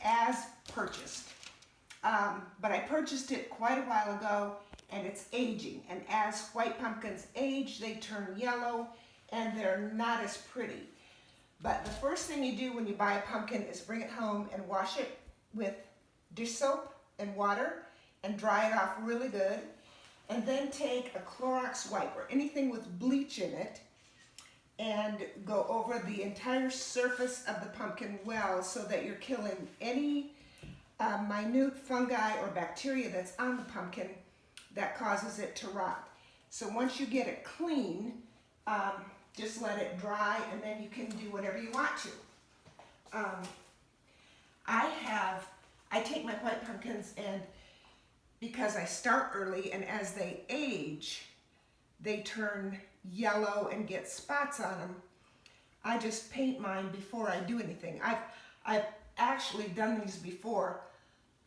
as purchased. But I purchased it quite a while ago, and it's aging. And as white pumpkins age, they turn yellow, and they're not as pretty. But the first thing you do when you buy a pumpkin is bring it home and wash it with dish soap and water and dry it off really good. And then take a Clorox wipe or anything with bleach in it and go over the entire surface of the pumpkin well so that you're killing any minute fungi or bacteria that's on the pumpkin that causes it to rot. So once you get it clean, just let it dry, and then you can do whatever you want to. I take my white pumpkins, and because I start early, and as they age, they turn yellow and get spots on them, I just paint mine before I do anything. I've actually done these before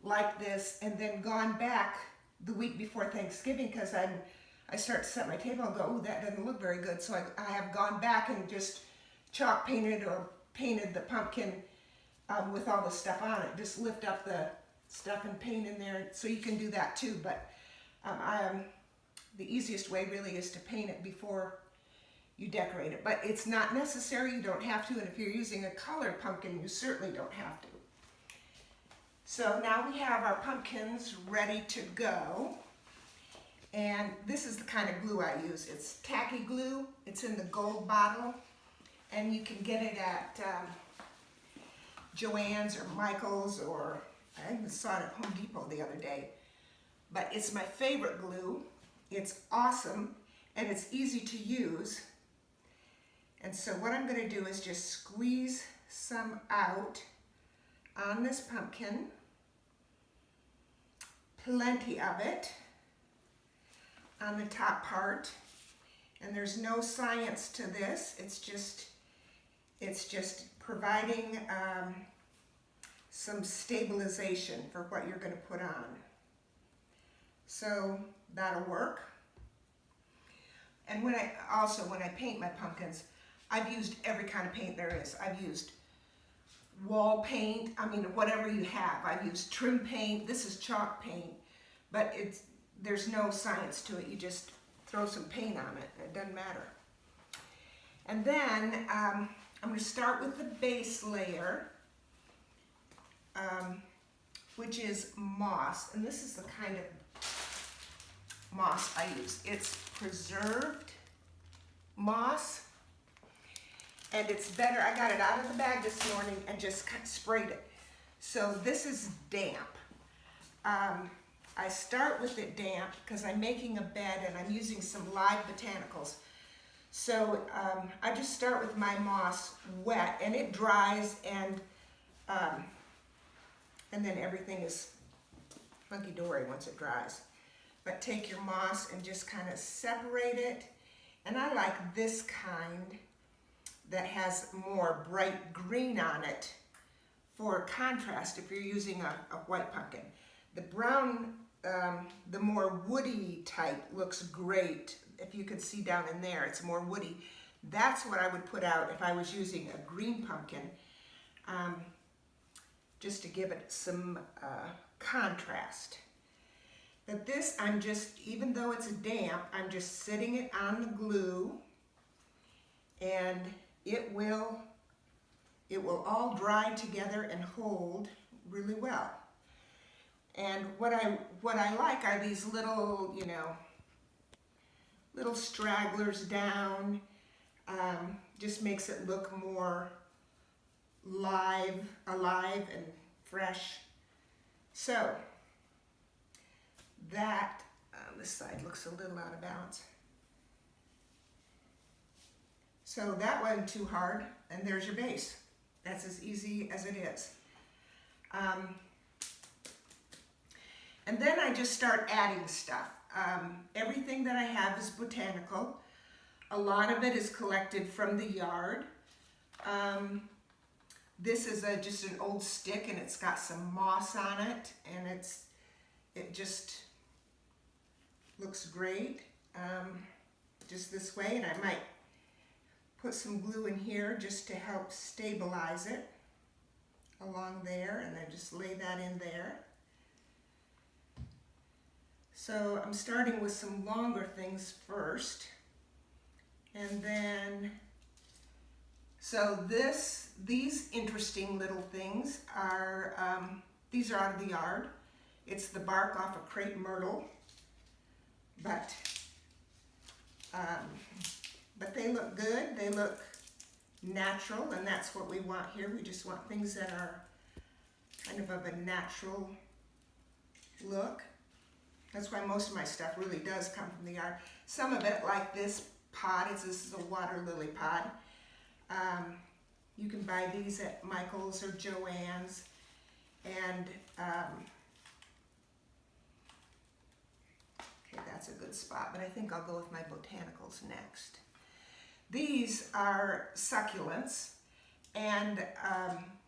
like this and then gone back the week before Thanksgiving because I start to set my table and go, oh, that doesn't look very good. So I have gone back and just chalk painted or painted the pumpkin with all the stuff on it. Just lift up the stuff and paint in there. So you can do that too. But the easiest way really is to paint it before you decorate it. But it's not necessary. You don't have to. And if you're using a colored pumpkin, you certainly don't have to. So now we have our pumpkins ready to go. And this is the kind of glue I use. It's tacky glue. It's in the gold bottle. And you can get it at Joann's or Michael's, or I even saw it at Home Depot the other day. But it's my favorite glue. It's awesome and it's easy to use. And so what I'm going to do is just squeeze some out on this pumpkin. Plenty of it on the top part. And there's no science to this. It's just providing some stabilization for what you're going to put on. So that'll work. And when I paint my pumpkins, I've used every kind of paint there is. I've used wall paint, I mean whatever you have. I've used trim paint. This is chalk paint, but there's no science to it. You just throw some paint on it. It doesn't matter. And then I'm going to start with the base layer, which is moss. And this is the kind of moss I use. It's preserved moss, and it's better. I got it out of the bag this morning and just sprayed it. So this is damp. I start with it damp because I'm making a bed and I'm using some live botanicals. So I just start with my moss wet, and it dries, and then everything is hunky-dory once it dries. But take your moss and just kind of separate it. And I like this kind that has more bright green on it for contrast if you're using a white pumpkin. The brown, the more woody type looks great. If you can see down in there, it's more woody. That's what I would put out if I was using a green pumpkin, just to give it some contrast. But this, I'm just, even though it's damp, I'm just sitting it on the glue, and it will all dry together and hold really well. And what I like are these little, little stragglers down. Just makes it look more alive and fresh. So that, this side looks a little out of balance. So that wasn't too hard, and there's your base. That's as easy as it is. And then I just start adding stuff. Everything that I have is botanical. A lot of it is collected from the yard. This is just an old stick, and it's got some moss on it, and it just looks great, just this way. And I might put some glue in here just to help stabilize it. along there, and then just lay that in there. So I'm starting with some longer things first, and then, so these interesting little things are, these are out of the yard. It's the bark off a crepe myrtle, but they look good. They look natural, and that's what we want here. We just want things that are kind of a natural look. That's why most of my stuff really does come from the yard. Some of it, like this pot, this is a water lily pot. You can buy these at Michael's or Joann's, and okay, that's a good spot, but I think I'll go with my botanicals next. These are succulents, and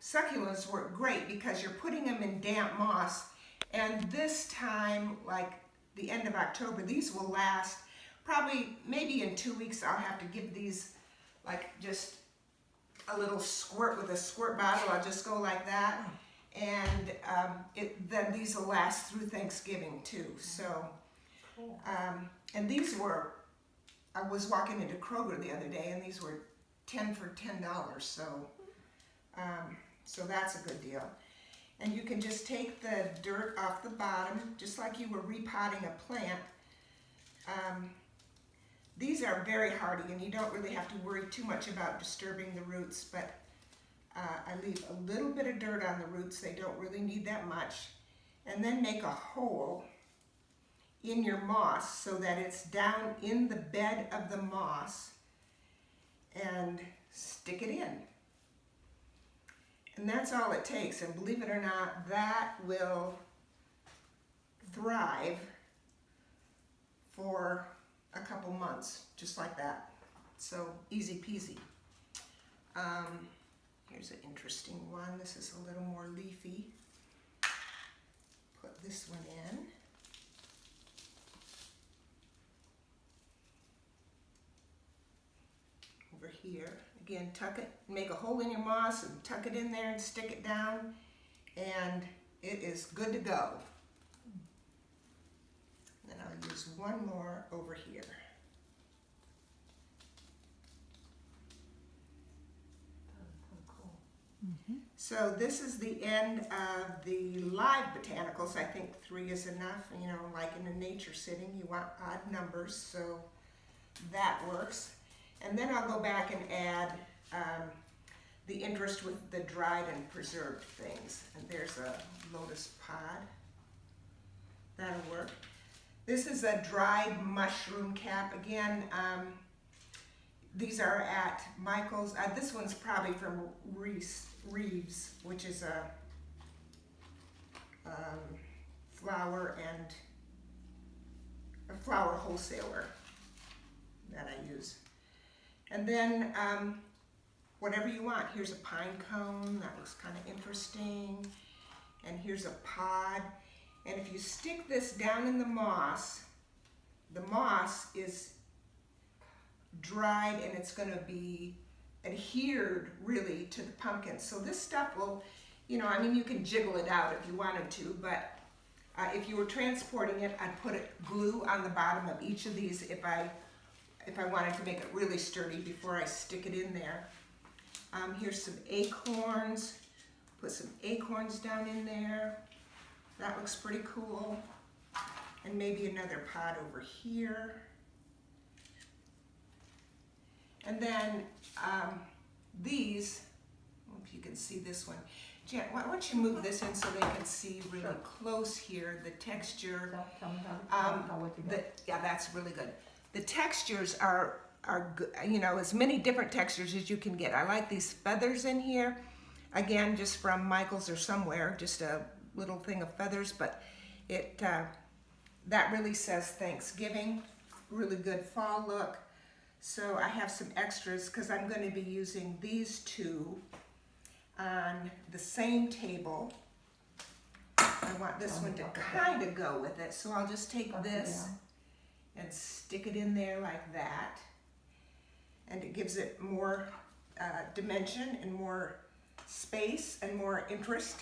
succulents work great because you're putting them in damp moss, and this time, like the end of October, these will last probably, maybe in 2 weeks. I'll have to give these like just a little squirt with a squirt bottle. I'll just go like that, and then these will last through Thanksgiving too. So, and these were, I was walking into Kroger the other day, and these were 10 for $10. So, so that's a good deal. And you can just take the dirt off the bottom, just like you were repotting a plant. These are very hardy, and you don't really have to worry too much about disturbing the roots, but I leave a little bit of dirt on the roots. They don't really need that much. And then make a hole in your moss so that it's down in the bed of the moss, and stick it in. And that's all it takes, and believe it or not, that will thrive for a couple months, just like that. So easy peasy. Here's an interesting one. This is a little more leafy. Put this one in. Over here. Again, tuck it, make a hole in your moss and tuck it in there and stick it down, and it is good to go. Then I'll use one more over here. So this is the end of the live botanicals. I think 3 is enough. You know, like in a nature sitting, you want odd numbers, so that works. And then I'll go back and add the interest with the dried and preserved things. And there's a lotus pod. That'll work. This is a dried mushroom cap. Again, these are at Michael's. This one's probably from Reeves, which is a flower wholesaler that I use. And then whatever you want. Here's a pine cone. That looks kind of interesting. And here's a pod. And if you stick this down in the moss is dried, and it's going to be adhered really to the pumpkin. So this stuff will, you know, I mean, you can jiggle it out if you wanted to, but if you were transporting it, I'd put glue on the bottom of each of these if I wanted to make it really sturdy before I stick it in there. Here's some acorns. Put some acorns down in there. That looks pretty cool. And maybe another pot over here. And then these, I don't know if you can see this one. Jeanne, why don't you move this in so they can see really close here, the texture. Yeah, that's really good. The textures are good, you know, as many different textures as you can get. I like these feathers in here. Again, just from Michael's or somewhere, just a little thing of feathers, but it that really says Thanksgiving. Really good fall look. So I have some extras because I'm going to be using these two on the same table. I want this one to kind of go with it, so I'll just take this and stick it in there like that, and it gives it more dimension and more space and more interest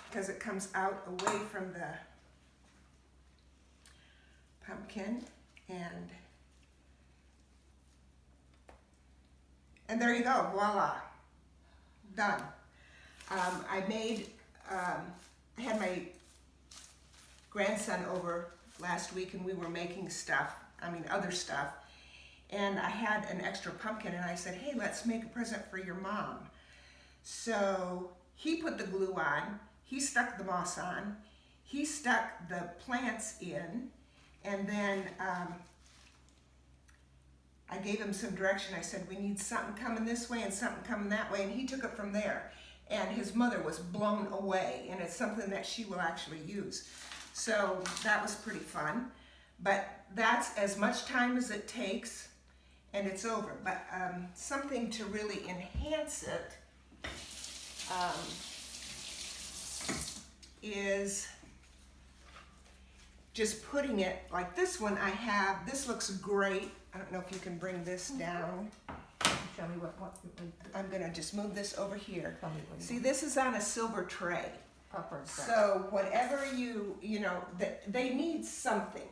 because it comes out away from the pumpkin. And there you go, voila, done. I had my grandson over last week and we were making stuff, other stuff. And I had an extra pumpkin and I said, hey, let's make a present for your mom. So he put the glue on, he stuck the moss on, he stuck the plants in, and then I gave him some direction. I said, we need something coming this way and something coming that way, and he took it from there. And his mother was blown away, and it's something that she will actually use. So that was pretty fun. But that's as much time as it takes, and it's over. But something to really enhance it is just putting it, like this one I have, this looks great. I don't know if you can bring this down. Show me what I'm gonna just move this over here. Tell me what you See, this is on a silver tray. Proper stuff. So whatever they need something.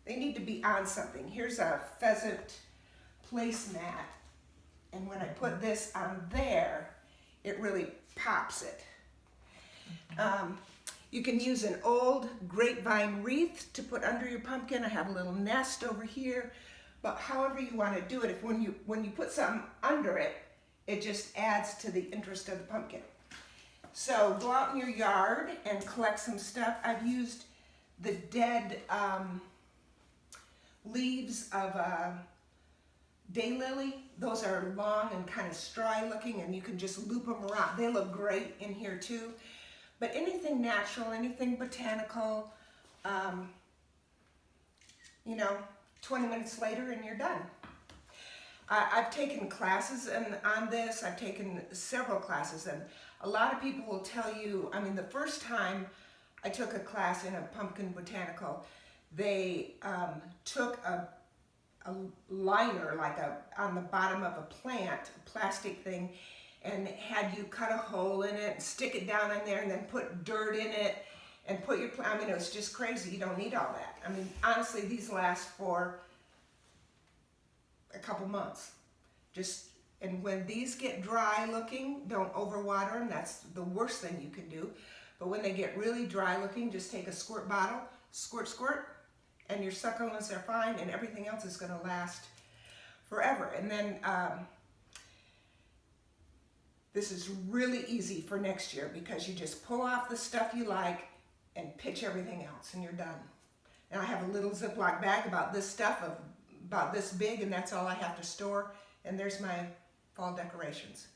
They need to be on something. Here's a pheasant placemat. And when I put this on there, it really pops it. You can use an old grapevine wreath to put under your pumpkin. I have a little nest over here. But however you want to do it, when you put something under it, it just adds to the interest of the pumpkin. So go out in your yard and collect some stuff. I've used the dead leaves of a daylily. Those are long and kind of strawy looking, and you can just loop them around. They look great in here too. But anything natural, anything botanical, 20 minutes later and you're done. I've taken classes on this. I've taken several classes, and a lot of people will tell you, the first time I took a class in a pumpkin botanical, they took a liner, on the bottom of a plant, a plastic thing, and had you cut a hole in it, stick it down in there, and then put dirt in it, and put your plant. It was just crazy. You don't need all that. Honestly, these last for a couple months. And when these get dry looking, don't overwater them. That's the worst thing you can do. But when they get really dry looking, just take a squirt bottle, squirt, squirt, and your succulents are fine, and everything else is going to last forever. And then this is really easy for next year because you just pull off the stuff you like and pitch everything else, and you're done. And I have a little Ziploc bag about this stuff, about this big, and that's all I have to store. And there's my fall decorations.